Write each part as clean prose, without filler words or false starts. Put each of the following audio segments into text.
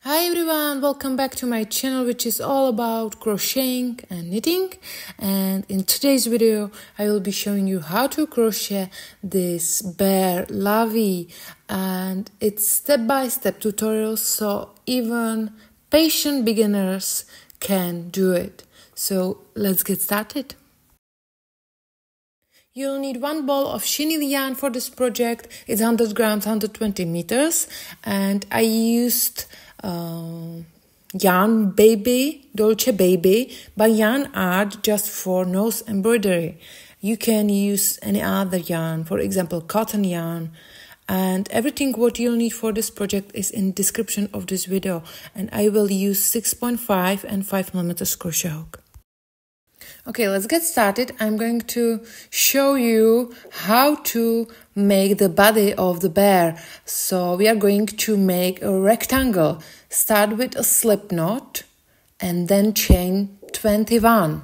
Hi everyone, welcome back to my channel, which is all about crocheting and knitting. And in today's video I will be showing you how to crochet this bear Lovey, and it's step-by-step tutorial, so even patient beginners can do it. So let's get started. You'll need one ball of chenille yarn for this project. It's 100 grams, 120 meters, and I used yarn baby, Dolce baby by yarn art, just for nose embroidery. You can use any other yarn, for example cotton yarn, and everything what you'll need for this project is in description of this video, and I will use 6.5 and 5mm crochet hook. Okay, let's get started. I'm going to show you how to make the body of the bear. So we are going to make a rectangle. Start with a slip knot and then chain 21.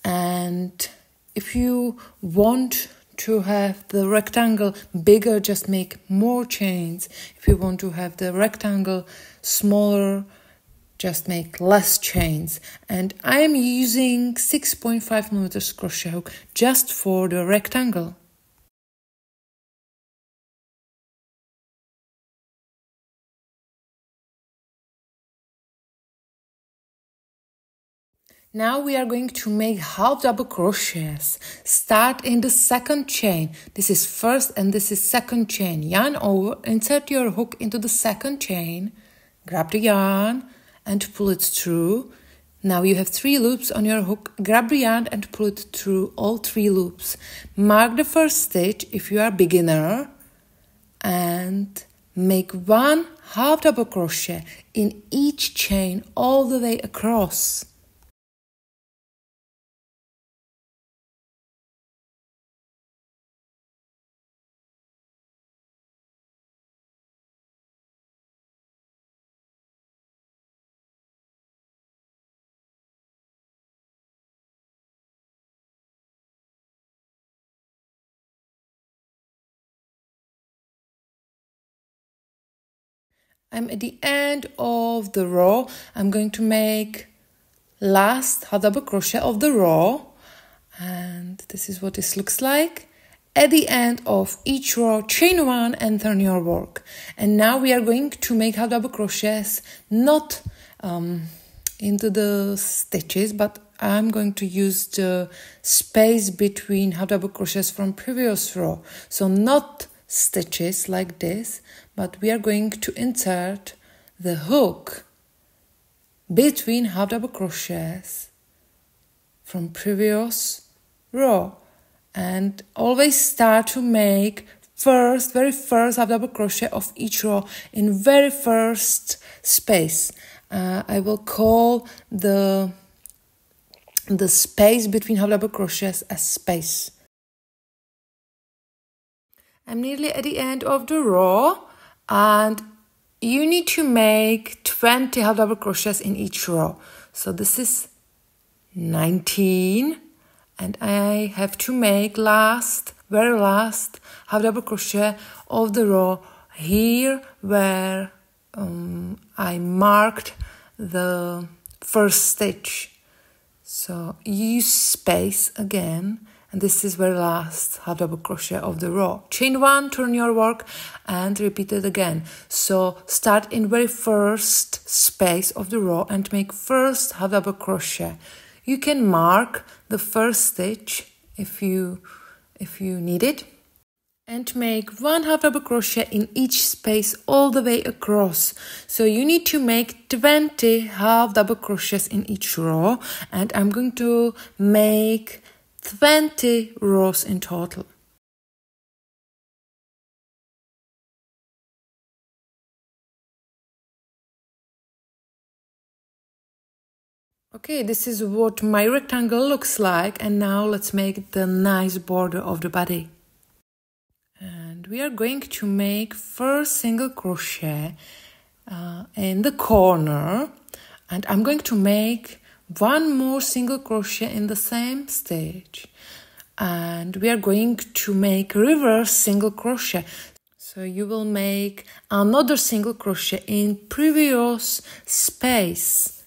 And if you want to have the rectangle bigger, just make more chains. If you want to have the rectangle smaller, just make less chains. And I am using 6.5mm crochet hook just for the rectangle. Now we are going to make half double crochets. Start in the second chain. This is first and this is second chain. Yarn over, insert your hook into the second chain, grab the yarn and pull it through. Now you have 3 loops on your hook. Grab the yarn and pull it through all 3 loops. Mark the first stitch if you are beginner and make 1 half double crochet in each chain all the way across. I'm at the end of the row. I'm going to make last half double crochet of the row, and this is what this looks like. At the end of each row, chain 1 and turn your work. And now we are going to make half double crochets, not into the stitches, but I'm going to use the space between half double crochets from previous row. So not stitches like this, but we are going to insert the hook between half double crochets from previous row, and always start to make very first half double crochet of each row in very first space. I will call the space between half double crochets as space. I'm nearly at the end of the row, and you need to make 20 half double crochets in each row. So this is 19, and I have to make very last half double crochet of the row here where I marked the first stitch. So use space again, and this is very last half double crochet of the row. Chain 1, turn your work and repeat it again. So start in very first space of the row and make first half double crochet. You can mark the first stitch if you need it, and make 1 half double crochet in each space all the way across. So you need to make 20 half double crochets in each row, and I'm going to make 20 rows in total. Okay, this is what my rectangle looks like, and now let's make the nice border of the body. And we are going to make first single crochet in the corner, and I'm going to make 1 more single crochet in the same stitch, and we are going to make reverse single crochet. So you will make another single crochet in previous space.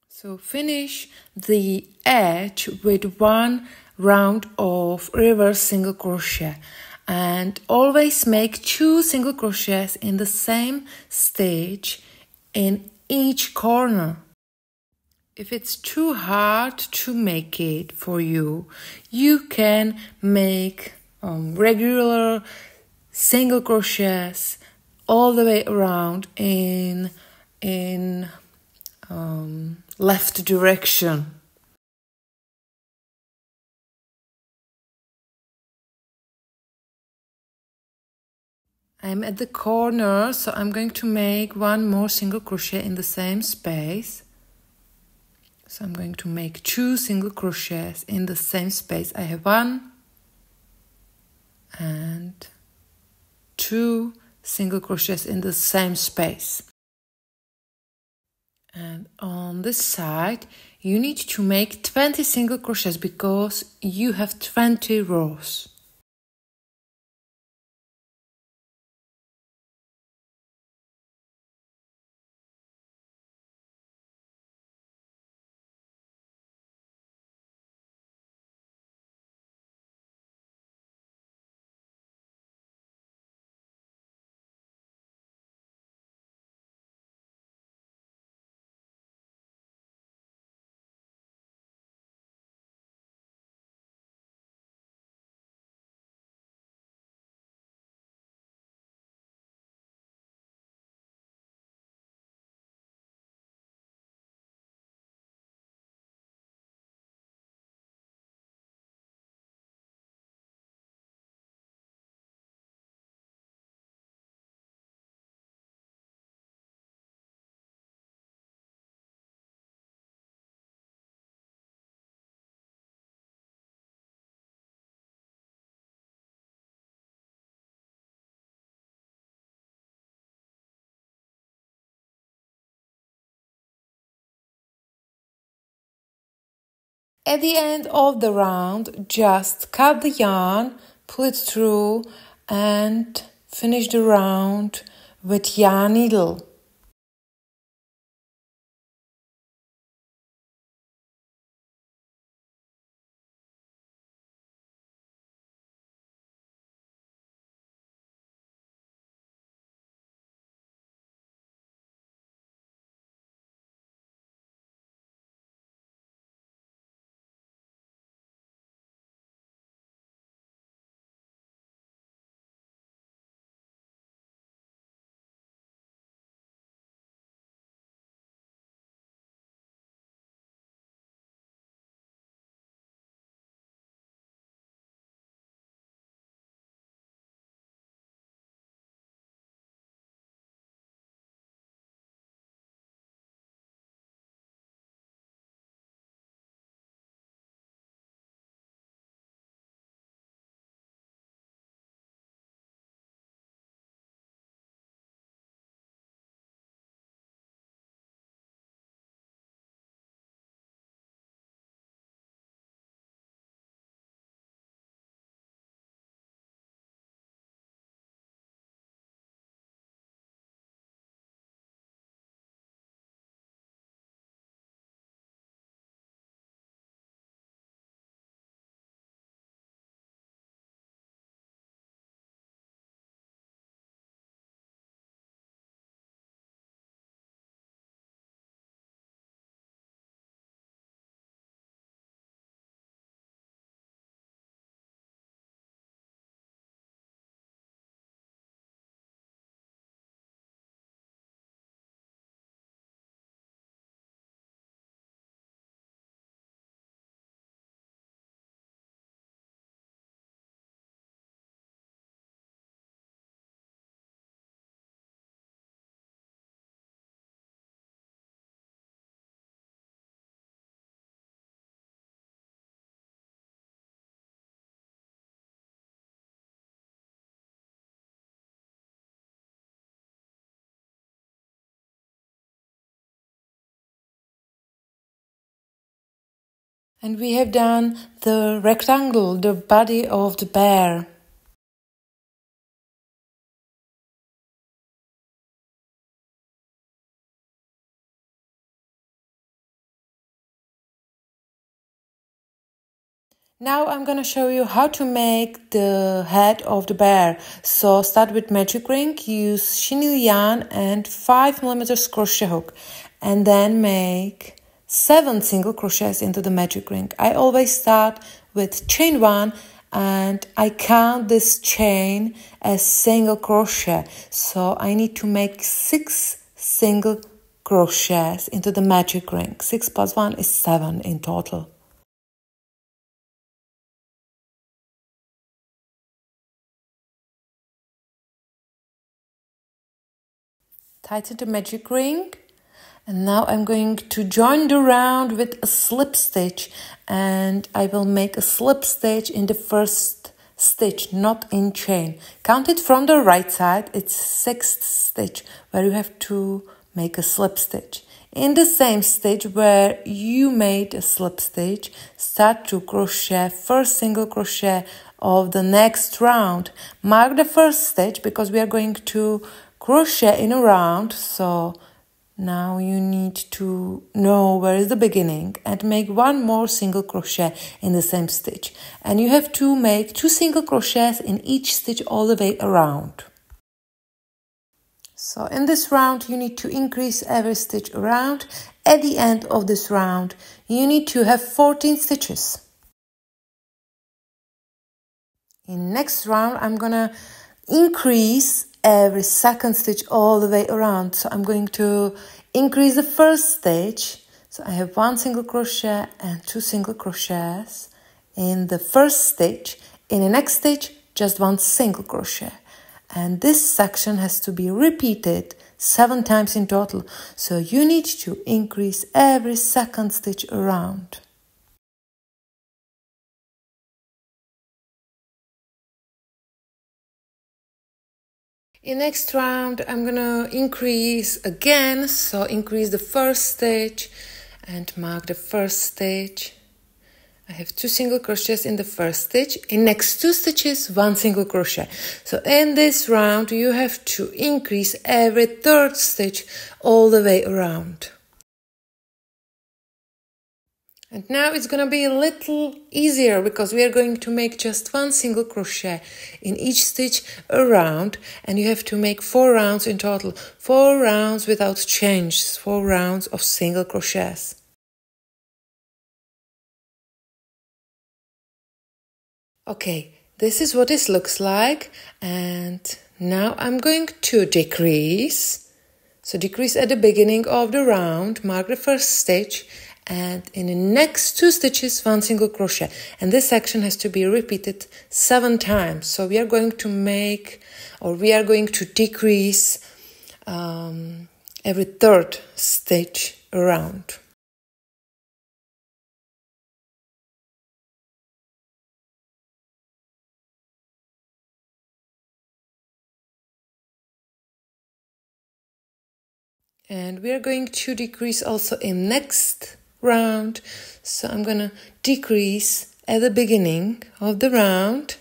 So finish the edge with one round of reverse single crochet and always make 2 single crochets in the same stitch in each corner. If it's too hard to make it for you, you can make regular single crochets all the way around in left direction. I'm at the corner, so I'm going to make one more single crochet in the same space. So I'm going to make 2 single crochets in the same space. I have 1 and 2 single crochets in the same space. And on this side, you need to make 20 single crochets because you have 20 rows. At the end of the round, just cut the yarn, pull it through and finish the round with yarn needle. And we have done the rectangle, the body of the bear. Now I'm gonna show you how to make the head of the bear. So start with magic ring, use chenille yarn and 5mm crochet hook, and then make 7 single crochets into the magic ring. I always start with chain 1 and I count this chain as single crochet. So I need to make 6 single crochets into the magic ring. 6 plus 1 is 7 in total. Tighten the magic ring, and now I'm going to join the round with a slip stitch, and I will make a slip stitch in the first stitch, not in chain. Count it from the right side, it's 6th stitch where you have to make a slip stitch. In the same stitch where you made a slip stitch, start to crochet first single crochet of the next round. Mark the first stitch because we are going to crochet in a round, so now you need to know where is the beginning and make 1 more single crochet in the same stitch. And you have to make 2 single crochets in each stitch all the way around. So in this round you need to increase every stitch around. At the end of this round you need to have 14 stitches. In next round I'm gonna increase every second stitch all the way around. So I'm going to increase the first stitch. So I have 1 single crochet and 2 single crochets in the first stitch. In the next stitch, just 1 single crochet. And this section has to be repeated 7 times in total. So you need to increase every second stitch around. In next round, I'm gonna increase again, so increase the first stitch and mark the first stitch. I have 2 single crochets in the first stitch. In next 2 stitches, 1 single crochet. So in this round, you have to increase every 3rd stitch all the way around. And now it's gonna be a little easier because we are going to make just 1 single crochet in each stitch around, and you have to make 4 rounds in total. 4 rounds without changes, 4 rounds of single crochets. Okay, this is what it looks like, and now I'm going to decrease. So decrease at the beginning of the round, mark the first stitch, and in the next 2 stitches 1 single crochet, and this section has to be repeated 7 times. So we are going to make, or we are going to decrease every 3rd stitch around. And we are going to decrease also in next round. So I'm gonna decrease at the beginning of the round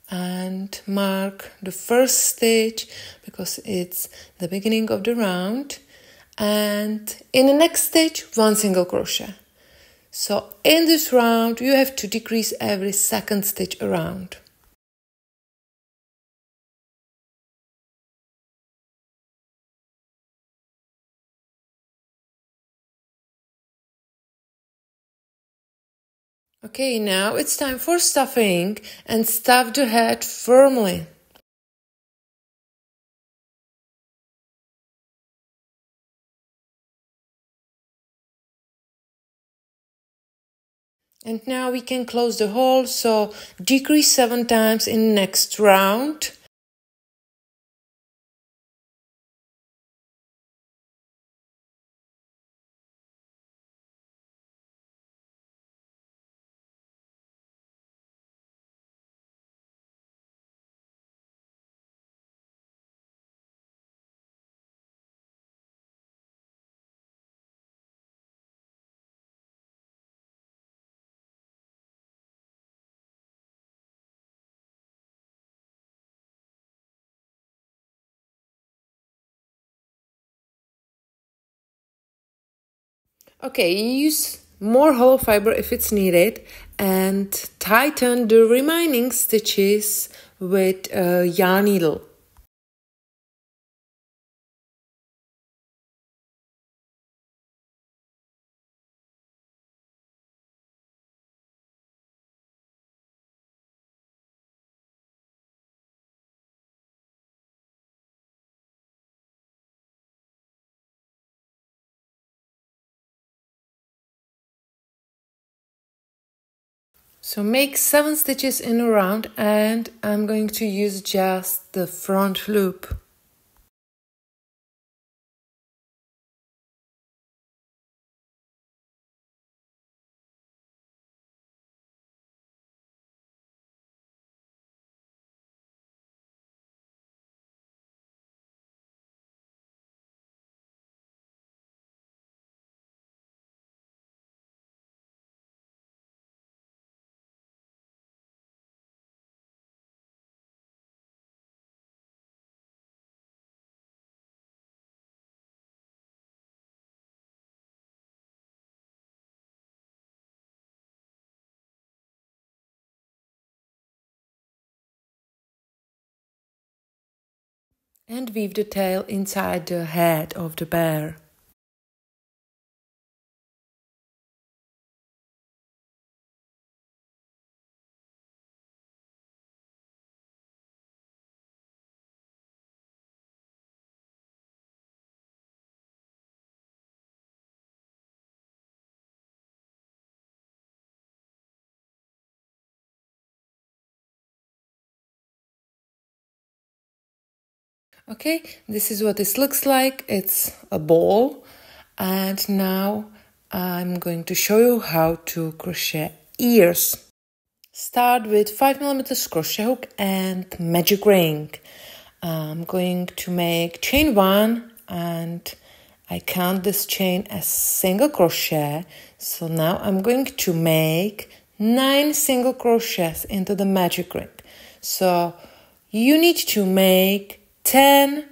and mark the first stitch because it's the beginning of the round, and in the next stitch 1 single crochet. So in this round you have to decrease every 2nd stitch around. Okay, now it's time for stuffing, and stuff the head firmly. And now we can close the hole, so decrease 7 times in next round. Okay, use more hollow fiber if it's needed, and tighten the remaining stitches with a yarn needle. So make 7 stitches in a round, and I'm going to use just the front loop. And weave the tail inside the head of the bear. Okay, this is what this looks like. It's a ball, and now I'm going to show you how to crochet ears. Start with 5mm crochet hook and magic ring. I'm going to make chain 1, and I count this chain as single crochet. So now I'm going to make 9 single crochets into the magic ring. So you need to make 10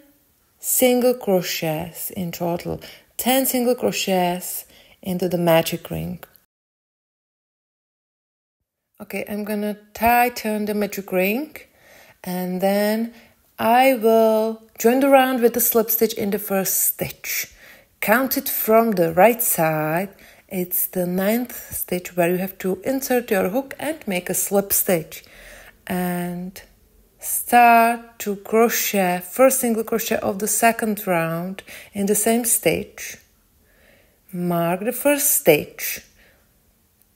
single crochets in total, 10 single crochets into the magic ring. Okay, I'm gonna tighten the magic ring, and then I will join the round with the slip stitch in the first stitch. Count it from the right side. It's the 9th stitch where you have to insert your hook and make a slip stitch. And start to crochet first single crochet of the second round in the same stitch. Mark the first stitch.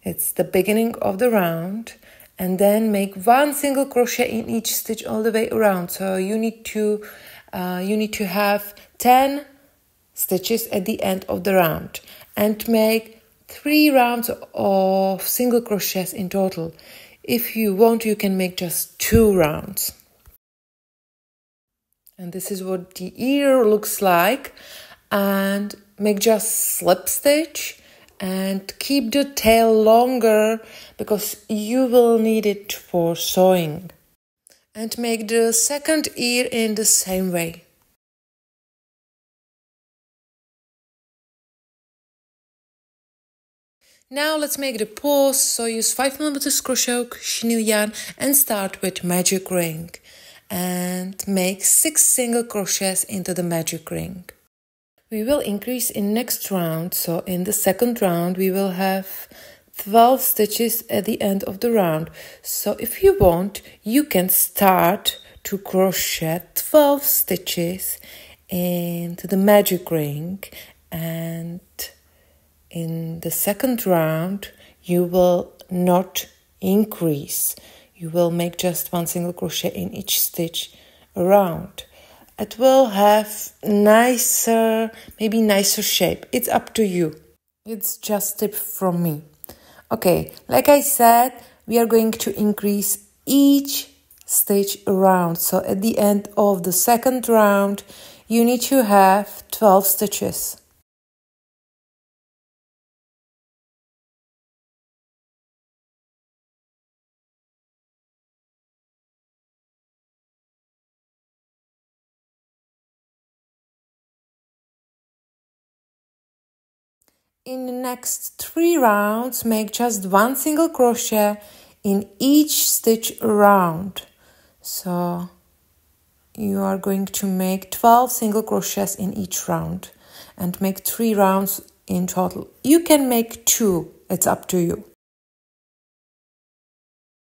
It's the beginning of the round, and then make 1 single crochet in each stitch all the way around. So you need to have 10 stitches at the end of the round, and make 3 rounds of single crochets in total. If you want, you can make just 2 rounds. And this is what the ear looks like. And make just slip stitch and keep the tail longer because you will need it for sewing. And make the second ear in the same way. Now let's make the paws. So use 5mm crochet hook, chenille yarn, and start with magic ring. And make 6 single crochets into the magic ring. We will increase in next round. So in the second round we will have 12 stitches at the end of the round. So if you want, you can start to crochet 12 stitches into the magic ring, and in the second round you will not increase. You will make just 1 single crochet in each stitch around. It will have maybe nicer shape. It's up to you. It's just a tip from me. Okay, like I said, we are going to increase each stitch around. So at the end of the second round, you need to have 12 stitches. In the next 3 rounds, make just 1 single crochet in each stitch around. So you are going to make 12 single crochets in each round and make 3 rounds in total. You can make 2, it's up to you.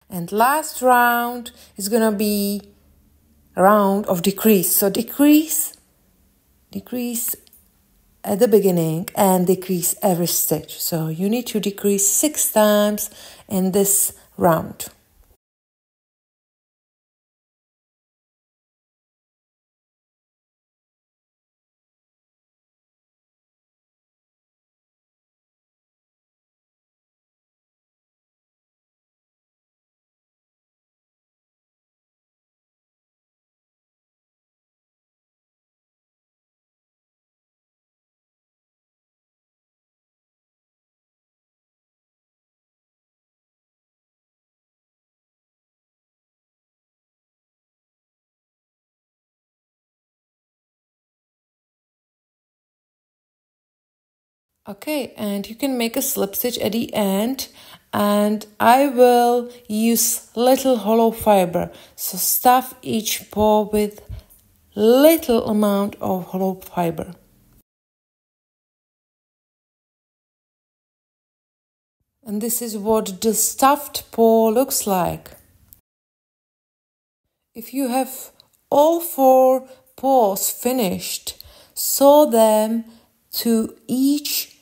And last round is gonna be a round of decrease. So decrease at the beginning and decrease every stitch. So you need to decrease 6 times in this round. Okay, and you can make a slip stitch at the end, and I will use little hollow fiber. So stuff each paw with little amount of hollow fiber. And this is what the stuffed paw looks like. If you have all 4 paws finished, sew them to each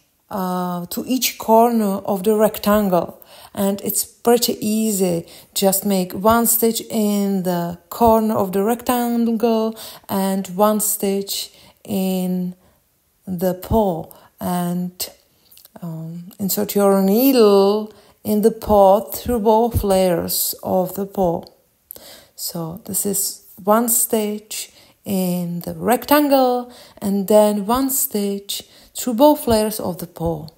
corner of the rectangle, and it's pretty easy. Just make 1 stitch in the corner of the rectangle and 1 stitch in the paw, and insert your needle in the paw through both layers of the paw. So this is 1 stitch in the rectangle and then 1 stitch through both layers of the paw.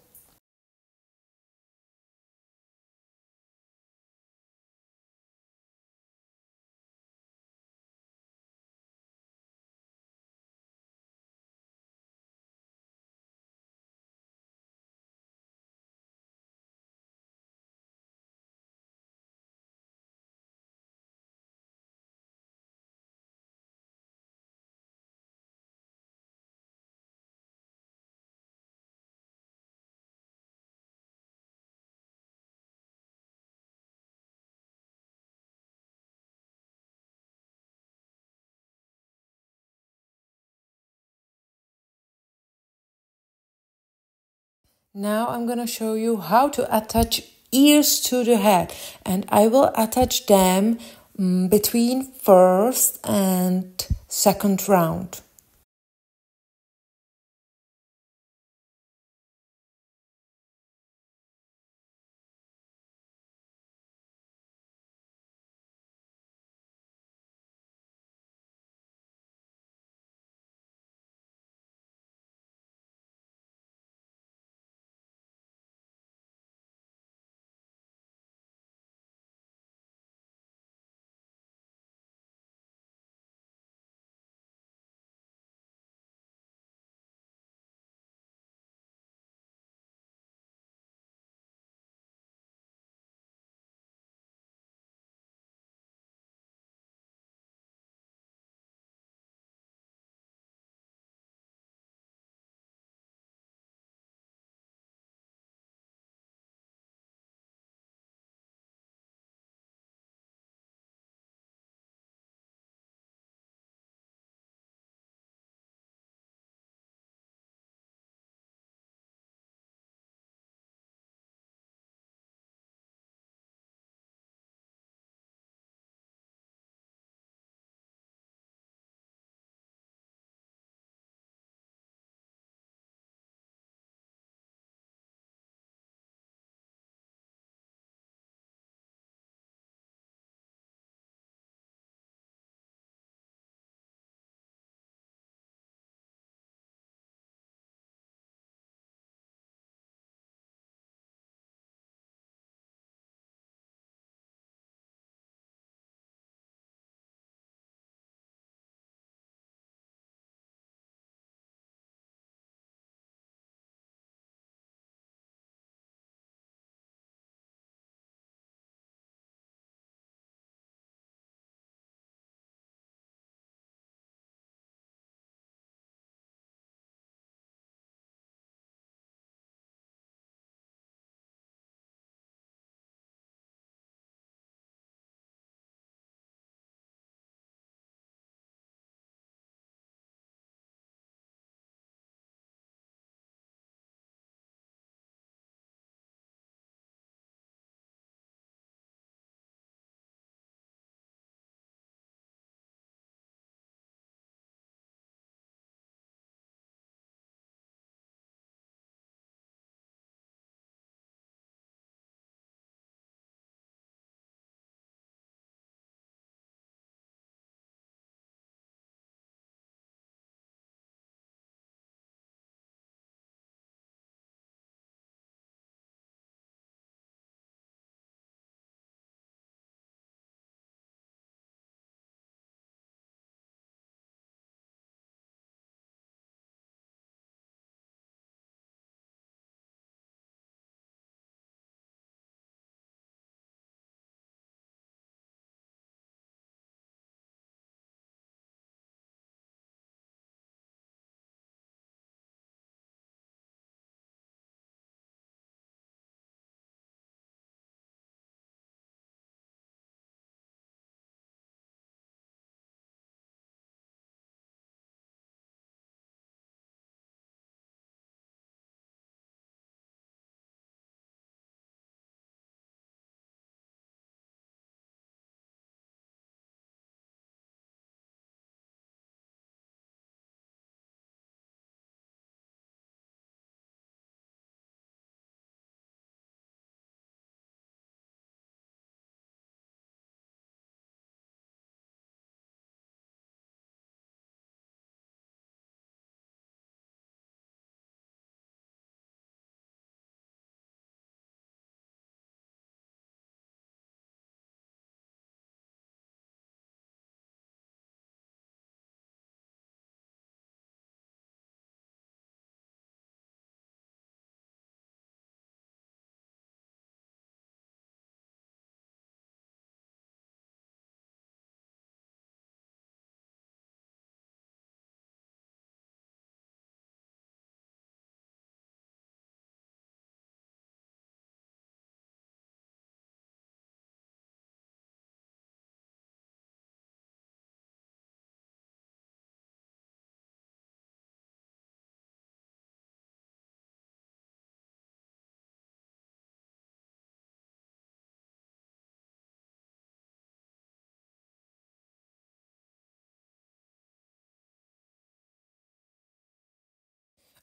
Now I'm going to show you how to attach ears to the head, and I will attach them between first and second round.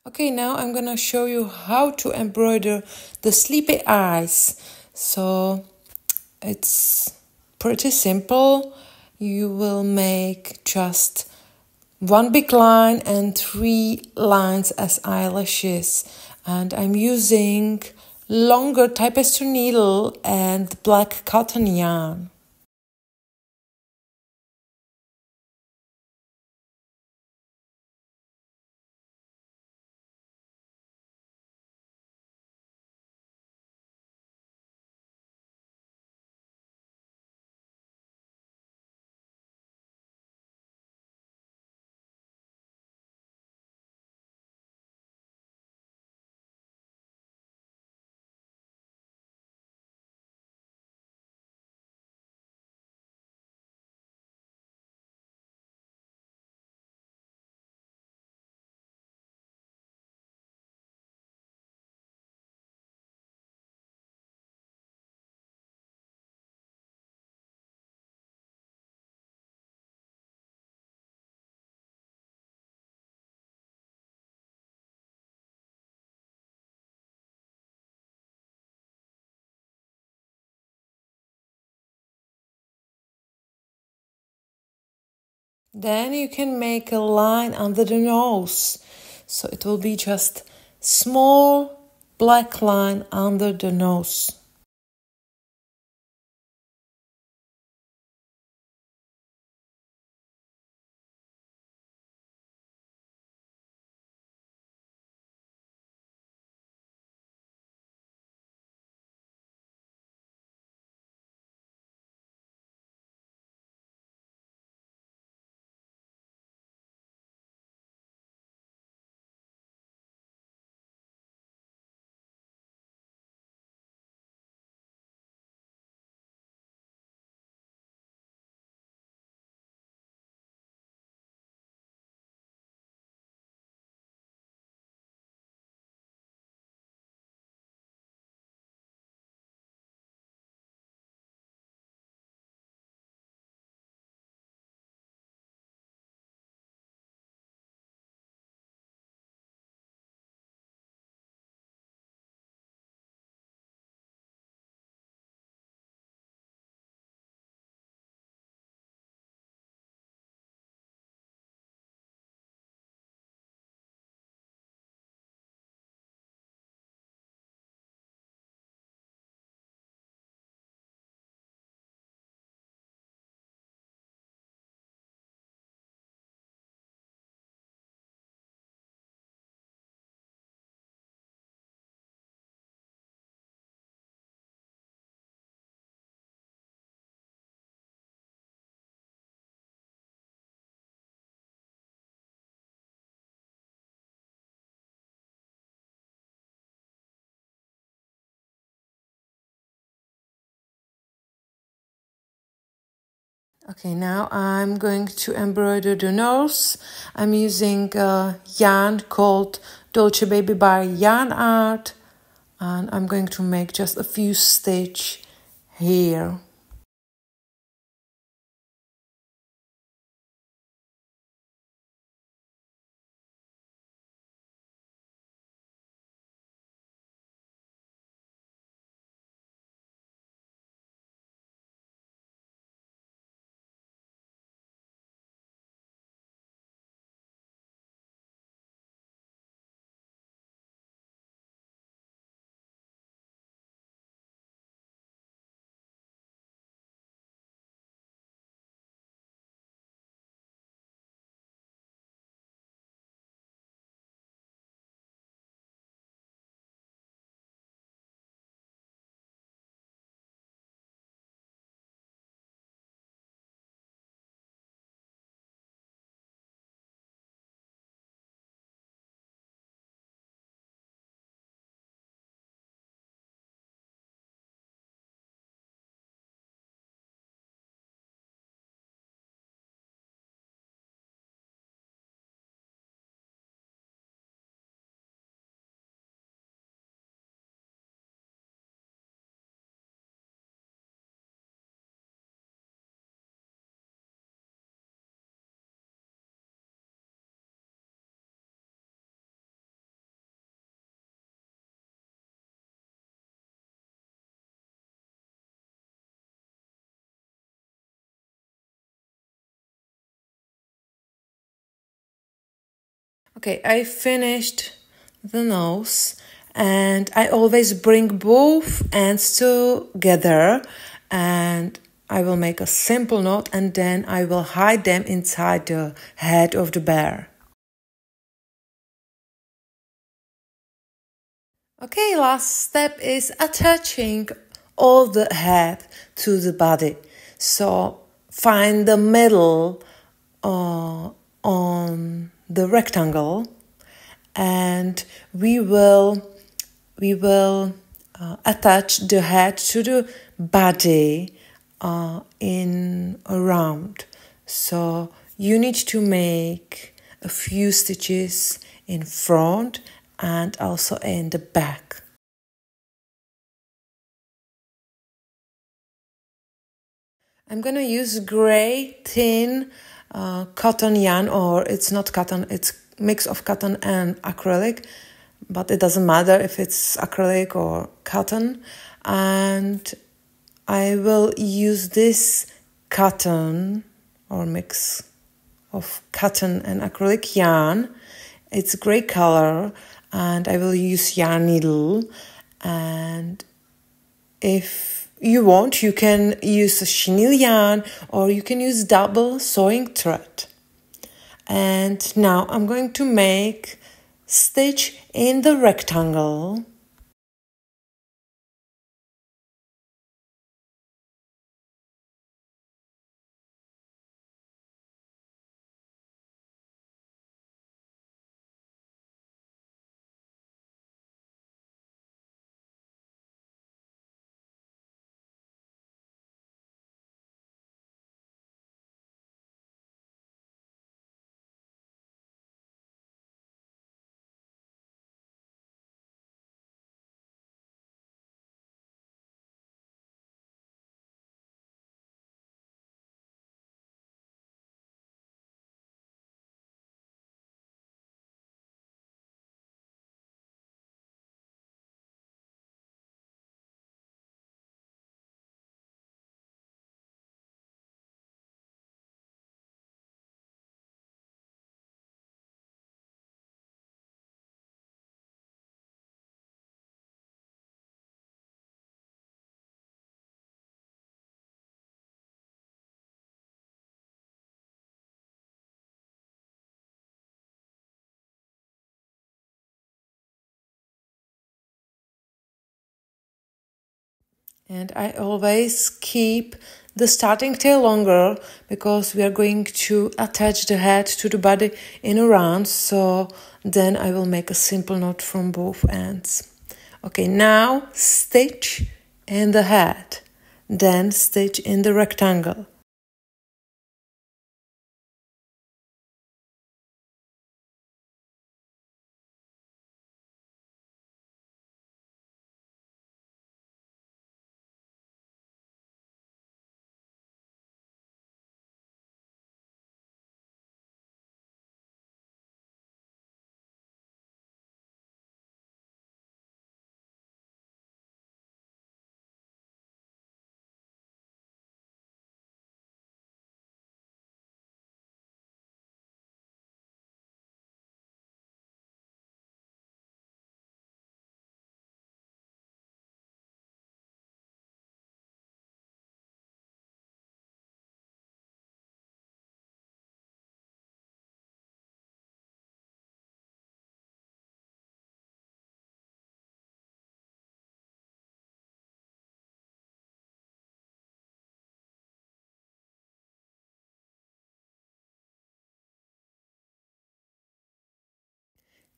Okay, now I'm gonna show you how to embroider the sleepy eyes. So it's pretty simple. You will make just one big line and 3 lines as eyelashes. And I'm using longer tapestry needle and black cotton yarn. Then you can make a line under the nose. So it will be just small black line under the nose. Okay, now I'm going to embroider the nose. I'm using a yarn called Dolce Baby by Yarn Art, and I'm going to make just a few stitches here. Okay, I finished the nose, and I always bring both ends together, and I will make a simple knot, and then I will hide them inside the head of the bear. Okay, last step is attaching all the head to the body. So find the middle on the rectangle, and we will attach the head to the body in a round. So you need to make a few stitches in front and also in the back. I'm gonna use gray thin cotton yarn, or it's not cotton, it's mix of cotton and acrylic, but it doesn't matter if it's acrylic or cotton. And I will use this cotton or mix of cotton and acrylic yarn. It's gray color, and I will use yarn needle. And if you want, you can use a chenille yarn, or you can use double sewing thread. And now I'm going to make stitch in the rectangle. And I always keep the starting tail longer because we are going to attach the head to the body in a round. So then I will make a simple knot from both ends. Okay, now stitch in the head, then stitch in the rectangle.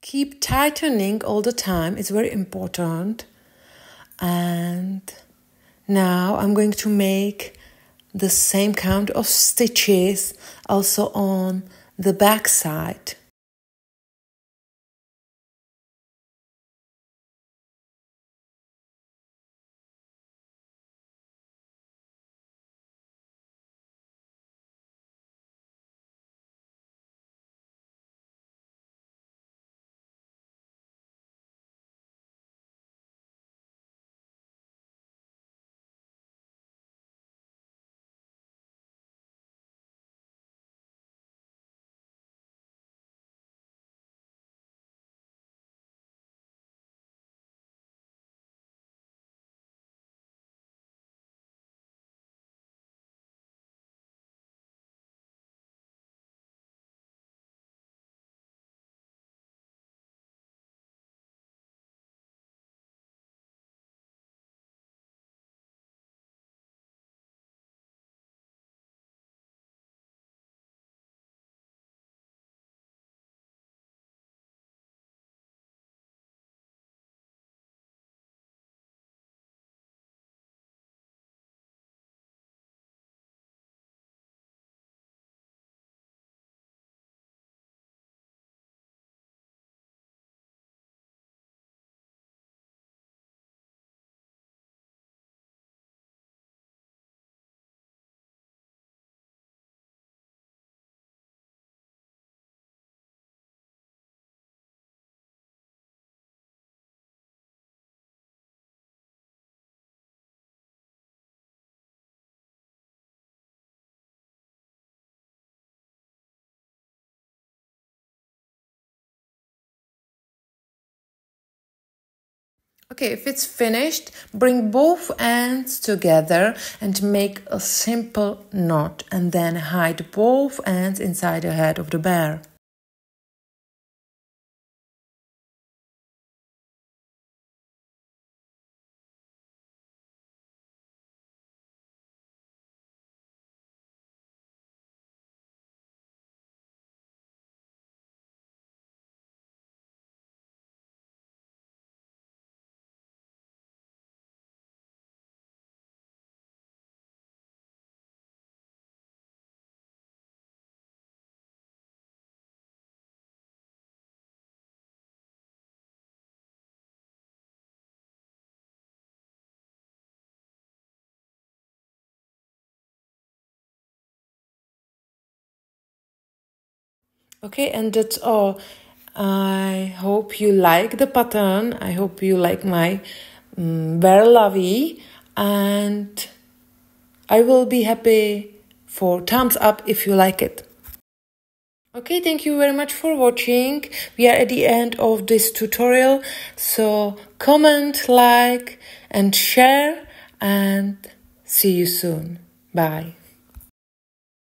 Keep tightening all the time, it's very important. And now I'm going to make the same count of stitches also on the back side. Okay, if it's finished, bring both ends together and make a simple knot and then hide both ends inside the head of the bear. Okay, and that's all. I hope you like the pattern. I hope you like my bear Lovey, and I will be happy for thumbs up if you like it. Okay, thank you very much for watching. We are at the end of this tutorial, so comment, like and share, and see you soon. Bye.